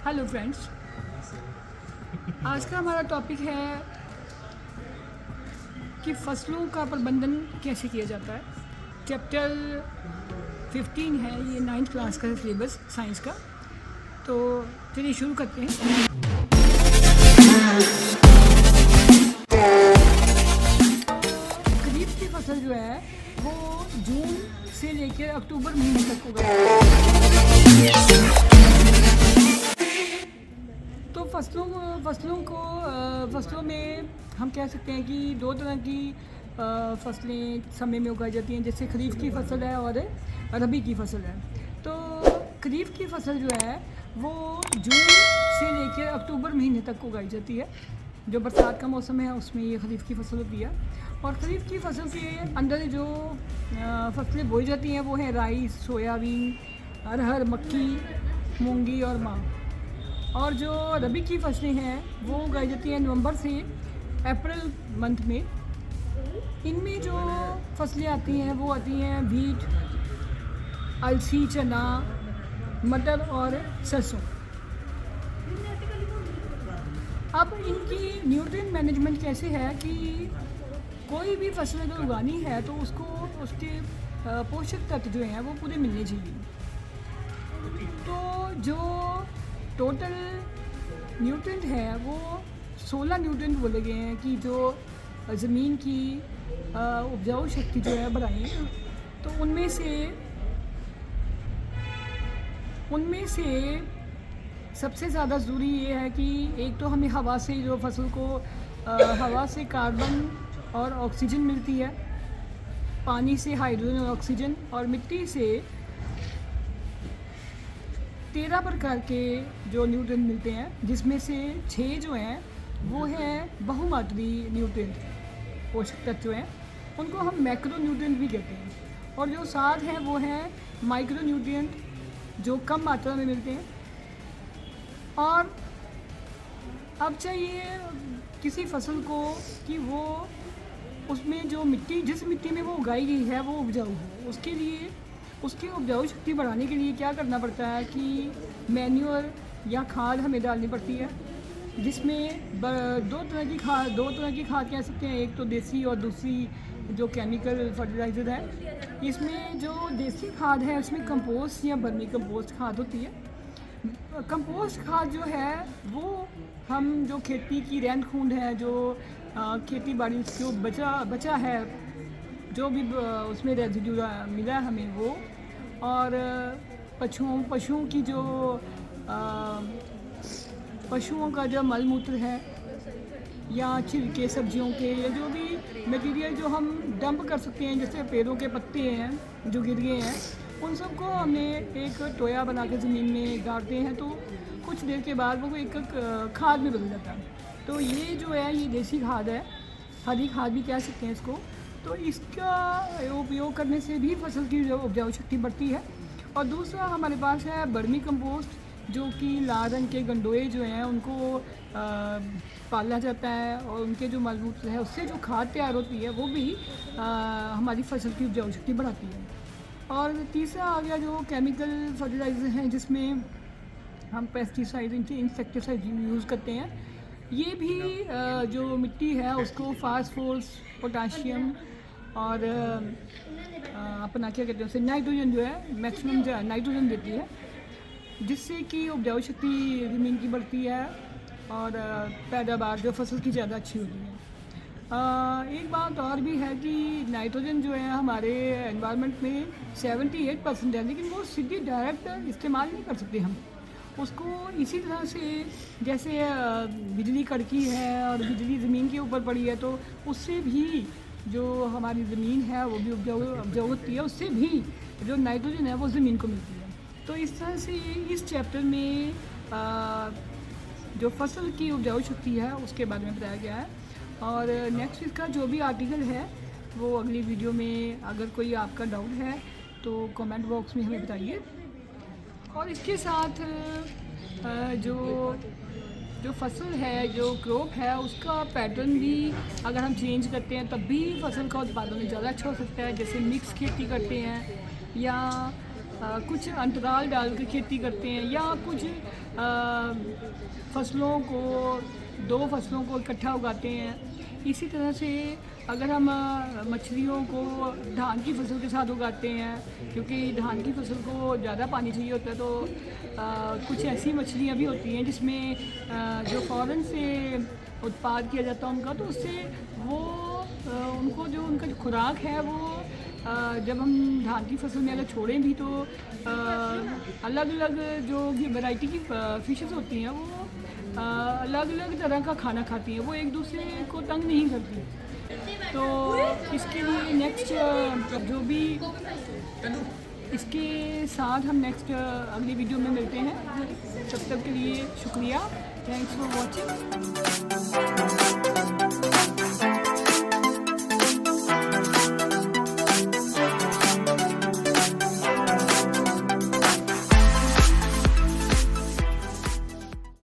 Hello friends, आज का हमारा टॉपिक है कि फसलों का प्रबंधन कैसे किया जाता है। चैप्टर 15 है, ये 9th क्लास का सिलेबस साइंस का। तो चलिए शुरू करते हैं। खरीफ की फसल जो है वो जून से लेकर अक्टूबर महीने तक उगाई। तो फसलों में हम कह सकते हैं कि दो तरह की फसलें समय में उगाई जाती हैं, जैसे खरीफ की फसल है और रबी की फसल है। तो खरीफ की फसल जो है वो जून से लेकर अक्टूबर महीने तक उगाई जाती है। जो बरसात का मौसम है उसमें ये खरीफ की फसल होती है। और खरीफ की फसल के अंदर जो फसलें बोई जाती हैं वो हैं राइस, सोयाबीन, अरहर, मक्की, मूंगी और माह। और जो रबी की फसलें हैं वो उगाई जाती हैं नवंबर से अप्रैल मंथ में। इनमें जो फसलें आती हैं वो आती हैं वीट, अलसी, चना, मटर और सरसों। अब इनकी न्यूट्रिएंट मैनेजमेंट कैसे है कि कोई भी फसल अगर उगानी है तो उसको उसके पोषक तत्व जो हैं वो पूरे मिलने चाहिए। तो जो टोटल न्यूट्रिएंट है वो 16 न्यूट्रिएंट बोले गए हैं कि जो ज़मीन की उपजाऊ शक्ति जो है बढ़ाएं। तो उनमें से सबसे ज़्यादा ज़रूरी ये है कि एक तो हमें हवा से जो फसल को हवा से कार्बन और ऑक्सीजन मिलती है, पानी से हाइड्रोजन और ऑक्सीजन, और मिट्टी से 13 प्रकार के जो न्यूट्रिएंट मिलते हैं, जिसमें से 6 जो हैं वो हैं बहुमात्री न्यूट्रिएंट पोषक तत्व हैं। उनको हम मैक्रो न्यूट्रिएंट भी कहते हैं। और जो 7 हैं वो हैं माइक्रो न्यूट्रिएंट जो कम मात्रा में मिलते हैं। और अब चाहिए किसी फसल को कि वो उसमें जो मिट्टी, जिस मिट्टी में वो उगाई गई है वो उपजाऊ हो। उसके लिए उसकी उपजाऊ शक्ति बढ़ाने के लिए क्या करना पड़ता है कि मैन्योर या खाद हमें डालनी पड़ती है, जिसमें दो तरह की खाद कह सकते हैं। एक तो देसी और दूसरी जो केमिकल फर्टिलाइज़र है। इसमें जो देसी खाद है उसमें कंपोस्ट या वर्मी कंपोस्ट खाद होती है। कंपोस्ट खाद जो है वो हम जो खेती की रहंद खूंद है, जो खेती बाड़ी जो बचा है, जो भी उसमें रेजिड्यू मिला है हमें वो, और पशुओं की जो पशुओं का जो मल मूत्र है या छिलके सब्जियों के, या जो भी मटेरियल जो हम डंप कर सकते हैं, जैसे पेड़ों के पत्ते हैं जो गिर गए हैं, उन सबको हमने एक टोया बना के ज़मीन में गाड़ते हैं तो कुछ देर के बाद वो एक खाद में बदल जाता है। तो ये जो है ये देसी खाद है, हरी खाद भी कह सकते हैं इसको। तो इसका उपयोग करने से भी फसल की जो उपजाऊ शक्ति बढ़ती है। और दूसरा हमारे पास है वर्मी कंपोस्ट, जो कि लाल रंग के गंडोए जो हैं उनको पाला जाता है, और उनके जो मल मूत्र है उससे जो खाद तैयार होती है वो भी हमारी फसल की उपजाऊ शक्ति बढ़ाती है। और तीसरा आ गया जो केमिकल फर्टिलाइज़र हैं, जिसमें हम पेस्टिसाइड, इंसेक्टिसाइड यूज़ करते हैं। ये भी जो मिट्टी है उसको फास्फोरस, पोटाशियम और अपना क्या कहते हैं उसे नाइट्रोजन जो है मैक्सिमम जो नाइट्रोजन देती है, जिससे कि उपजाऊ शक्ति ज़मीन की बढ़ती है और पैदावार जो फसल की ज़्यादा अच्छी होती है। एक बात और भी है कि नाइट्रोजन जो है हमारे एनवायरनमेंट में 78% है, लेकिन वो सीधी डायरेक्ट इस्तेमाल नहीं कर सकते हम उसको। इसी तरह से जैसे बिजली कड़की है और बिजली ज़मीन के ऊपर पड़ी है, तो उससे भी जो हमारी ज़मीन है वो भी उपजाऊ होती है, उससे भी जो नाइट्रोजन है वो ज़मीन को मिलती है। तो इस तरह से इस चैप्टर में जो फसल की उपजाऊ शक्ति है उसके बारे में बताया गया है। और नेक्स्ट इसका जो भी आर्टिकल है वो अगली वीडियो में, अगर कोई आपका डाउट है तो कमेंट बॉक्स में हमें बताइए। और इसके साथ जो फसल है, जो क्रॉप है, उसका पैटर्न भी अगर हम चेंज करते हैं तब भी फसल का उत्पादन ज़्यादा अच्छा हो सकता है। जैसे मिक्स खेती करते हैं या कुछ अंतराल डाल के खेती करते हैं, या कुछ फसलों को, 2 फसलों को इकट्ठा उगाते हैं। इसी तरह से अगर हम मछलियों को धान की फसल के साथ उगाते हैं, क्योंकि धान की फसल को ज़्यादा पानी चाहिए होता है, तो कुछ ऐसी मछलियाँ भी होती हैं जिसमें जो फ़ौरन से उत्पाद किया जाता है उनका, तो उससे वो उनको जो उनका जो खुराक है वो जब हम धान की फसल में अगर छोड़ें भी तो अलग अलग जो भी वैरायटी की फ़िशेस होती हैं वो अलग अलग तरह का खाना खाती हैं, वो एक दूसरे को तंग नहीं करती। तो इसके लिए नेक्स्ट जो भी इसके साथ हम नेक्स्ट अगली वीडियो में मिलते हैं। तब तक के लिए शुक्रिया, थैंक्स फॉर वॉचिंग।